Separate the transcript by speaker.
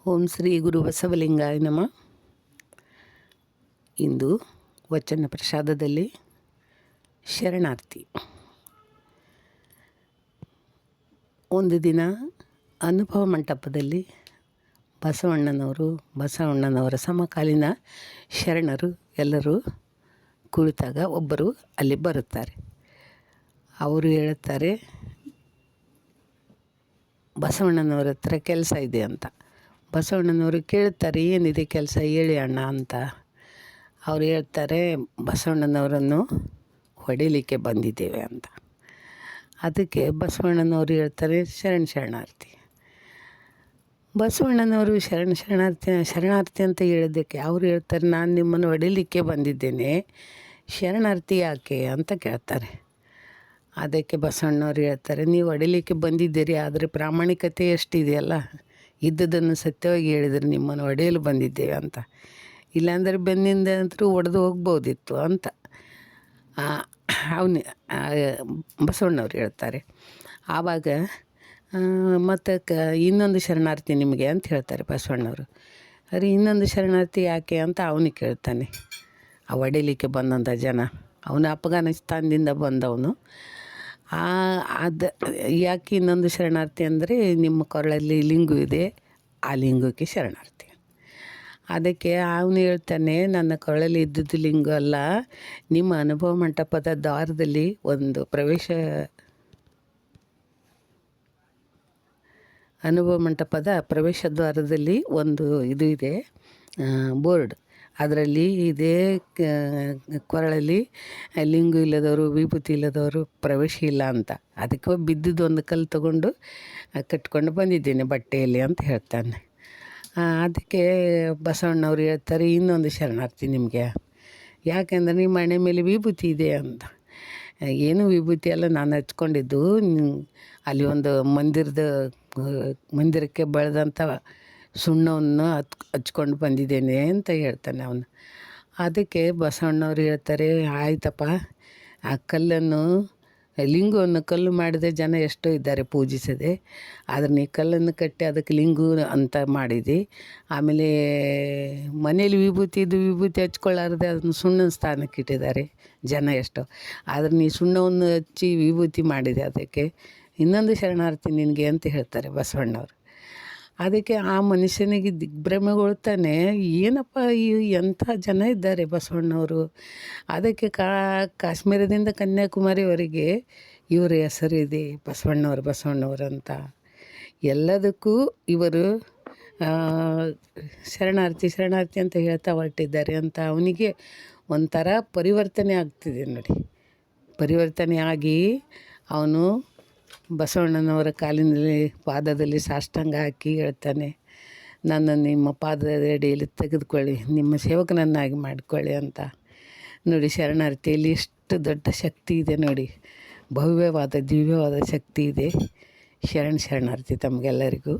Speaker 1: ಓಂ ಶ್ರೀ ಗುರು ಬಸವಲಿಂಗಾಯ ನಮಃ. ಇಂದು ವಚನ ಪ್ರಸಾದದಲ್ಲಿ ಶರಣಾರ್ಥಿ. ಒಂದು ದಿನ ಅನುಭವ ಮಂಟಪದಲ್ಲಿ ಬಸವಣ್ಣನವರ ಸಮಕಾಲೀನ ಶರಣರು ಎಲ್ಲರೂ ಕುಳಿತಾಗ ಒಬ್ಬರು ಅಲ್ಲಿ ಬರುತ್ತಾರೆ. ಅವರು ಹೇಳುತ್ತಾರೆ, ಬಸವಣ್ಣನವರ ಹತ್ರ ಕೆಲಸ ಇದೆ ಅಂತ. ಬಸವಣ್ಣನವರು ಕೇಳ್ತಾರೆ, ಏನಿದೆ ಕೆಲಸ ಹೇಳಿ ಅಣ್ಣ ಅಂತ. ಅವ್ರು ಹೇಳ್ತಾರೆ, ಬಸವಣ್ಣನವರನ್ನು ಹೊಡಿಲಿಕ್ಕೆ ಬಂದಿದ್ದೇವೆ ಅಂತ. ಅದಕ್ಕೆ ಬಸವಣ್ಣನವರು ಹೇಳ್ತಾರೆ, ಶರಣಾರ್ಥಿ. ಬಸವಣ್ಣನವರು ಶರಣಾರ್ಥಿ ಅಂತ ಹೇಳಿದ್ದಕ್ಕೆ ಅವ್ರು ಹೇಳ್ತಾರೆ, ನಾನು ನಿಮ್ಮನ್ನು ಹೊಡಿಲಿಕ್ಕೆ ಬಂದಿದ್ದೇನೆ, ಶರಣಾರ್ಥಿ ಯಾಕೆ ಅಂತ ಕೇಳ್ತಾರೆ. ಅದಕ್ಕೆ ಬಸವಣ್ಣವ್ರು ಹೇಳ್ತಾರೆ, ನೀವು ಹೊಡಿಲಿಕ್ಕೆ ಬಂದಿದ್ದೀರಿ, ಆದರೆ ಪ್ರಾಮಾಣಿಕತೆ ಎಷ್ಟಿದೆಯಲ್ಲ, ಇದ್ದದನ್ನು ಸತ್ಯವಾಗಿ ಹೇಳಿದರೆ ನಿಮ್ಮನ್ನು ಹೊಡೆಯಲು ಬಂದಿದ್ದೇವೆ ಅಂತ. ಇಲ್ಲಾಂದರೆ ಬೆನ್ನಿಂದ ಅಂತೂ ಒಡೆದು ಹೋಗ್ಬೋದಿತ್ತು ಅಂತ ಬಸವಣ್ಣವ್ರು ಹೇಳ್ತಾರೆ. ಆವಾಗ ಮತ್ತು ಇನ್ನೊಂದು ಶರಣಾರ್ಥಿ ನಿಮಗೆ ಅಂತ ಹೇಳ್ತಾರೆ ಬಸವಣ್ಣವರು. ಅರೆ ಇನ್ನೊಂದು ಶರಣಾರ್ಥಿ ಯಾಕೆ ಅಂತ ಅವನಿಗೆ ಕೇಳ್ತಾನೆ. ಆ ಹೊಡಿಲಿಕ್ಕೆ ಬಂದಂಥ ಜನ, ಅವನು ಅಫ್ಘಾನಿಸ್ತಾನದಿಂದ ಬಂದವನು. ಅದು ಯಾಕೆ ಇನ್ನೊಂದು ಶರಣಾರ್ಥಿ ಅಂದರೆ, ನಿಮ್ಮ ಕೊರಳಲ್ಲಿ ಲಿಂಗು ಇದೆ, ಆ ಲಿಂಗಕ್ಕೆ ಶರಣಾರ್ಥಿ. ಅದಕ್ಕೆ ಅವನು ಹೇಳ್ತಾನೆ, ನನ್ನ ಕೊರಳಲ್ಲಿ ಇದ್ದದ್ದು ಲಿಂಗು ಅಲ್ಲ, ನಿಮ್ಮ ಅನುಭವ ಮಂಟಪದ ದ್ವಾರದಲ್ಲಿ ಒಂದು ಅನುಭವ ಮಂಟಪದ ಪ್ರವೇಶ ದ್ವಾರದಲ್ಲಿ ಒಂದು ಇದು ಇದೆ, ಬೋರ್ಡ್. ಅದರಲ್ಲಿ ಇದೇ ಕೊರಳಲ್ಲಿ ಲಿಂಗು ಇಲ್ಲದವರು, ವಿಭೂತಿ ಇಲ್ಲದವರು ಪ್ರವೇಶ ಇಲ್ಲ ಅಂತ. ಅದಕ್ಕೆ ಬಿದ್ದಿದ್ದು ಒಂದು ಕಲ್ಲು ತಗೊಂಡು ಕಟ್ಕೊಂಡು ಬಂದಿದ್ದೇನೆ ಬಟ್ಟೆಯಲ್ಲಿ ಅಂತ ಹೇಳ್ತಾನೆ. ಅದಕ್ಕೆ ಬಸವಣ್ಣವ್ರು ಹೇಳ್ತಾರೆ, ಇನ್ನೊಂದು ಶರಣಾರ್ಥಿ ನಿಮಗೆ. ಯಾಕೆಂದರೆ ನಿಮ್ಮ ಮನೆ ಮೇಲೆ ವಿಭೂತಿ ಇದೆ ಅಂತ. ಏನು ವಿಭೂತಿ ಎಲ್ಲ ನಾನು ಹಚ್ಕೊಂಡಿದ್ದು, ಅಲ್ಲಿ ಒಂದು ಮಂದಿರಕ್ಕೆ ಬೆಳೆದಂಥ ಸುಣ್ಣವನ್ನು ಹಚ್ಕೊಂಡು ಬಂದಿದ್ದೇನೆ ಅಂತ ಹೇಳ್ತಾನೆ ಅವನು. ಅದಕ್ಕೆ ಬಸವಣ್ಣವ್ರು ಹೇಳ್ತಾರೆ, ಆಯ್ತಪ್ಪ, ಆ ಕಲ್ಲನ್ನು ಲಿಂಗವನ್ನು ಕಲ್ಲು ಮಾಡಿದ ಜನ ಎಷ್ಟೋ ಇದ್ದಾರೆ ಪೂಜಿಸದೆ, ಆದರೆ ನೀ ಕಲ್ಲನ್ನು ಕಟ್ಟಿ ಅದಕ್ಕೆ ಲಿಂಗು ಅಂತ ಮಾಡಿದಿ. ಆಮೇಲೆ ಮನೇಲಿ ವಿಭೂತಿ ಹಚ್ಕೊಳ್ಳಾರದೆ ಅದನ್ನು ಸುಣ್ಣದ ಸ್ಥಾನಕ್ಕೆ ಇಟ್ಟಿದ್ದಾರೆ ಜನ ಎಷ್ಟೋ, ಆದರೆ ನೀ ಸುಣ್ಣವನ್ನು ಹಚ್ಚಿ ವಿಭೂತಿ ಮಾಡಿದೆ, ಅದಕ್ಕೆ ಇನ್ನೊಂದು ಶರಣಾರ್ಥಿ ನಿನಗೆ ಅಂತ ಹೇಳ್ತಾರೆ ಬಸವಣ್ಣವರು. ಅದಕ್ಕೆ ಆ ಮನುಷ್ಯನಿಗೆ ದಿಗ್ಭ್ರಮೆಗೊಳ್ತಾನೆ, ಏನಪ್ಪ ಎಂಥ ಜನ ಇದ್ದಾರೆ ಬಸವಣ್ಣವರು. ಅದಕ್ಕೆ ಕಾಶ್ಮೀರದಿಂದ ಕನ್ಯಾಕುಮಾರಿವರೆಗೆ ಇವರ ಹೆಸರಿದೆ, ಬಸವಣ್ಣವರು ಅಂತ. ಎಲ್ಲದಕ್ಕೂ ಇವರು ಶರಣಾರ್ಥಿ ಅಂತ ಹೇಳ್ತಾ ಹೊರಟಿದ್ದಾರೆ ಅಂತ ಅವನಿಗೆ ಒಂಥರ ಪರಿವರ್ತನೆ ಆಗ್ತಿದೆ ನೋಡಿ. ಪರಿವರ್ತನೆ ಆಗಿ ಅವನು ಬಸವಣ್ಣನವರ ಪಾದದಲ್ಲಿ ಸಾಷ್ಟಾಂಗ ಹಾಕಿ ಹೇಳ್ತಾನೆ, ನನ್ನನ್ನು ನಿಮ್ಮ ಪಾದದ ಅಡಿಯಲ್ಲಿ ತೆಗೆದುಕೊಳ್ಳಿ, ನಿಮ್ಮ ಸೇವಕನನ್ನಾಗಿ ಮಾಡಿಕೊಳ್ಳಿ ಅಂತ. ನೋಡಿ, ಶರಣಾರ್ಥಿಯಲ್ಲಿ ಎಷ್ಟು ದೊಡ್ಡ ಶಕ್ತಿ ಇದೆ ನೋಡಿ, ದಿವ್ಯವಾದ ಶಕ್ತಿ ಇದೆ. ಶರಣಾರ್ಥಿ ತಮಗೆಲ್ಲರಿಗೂ.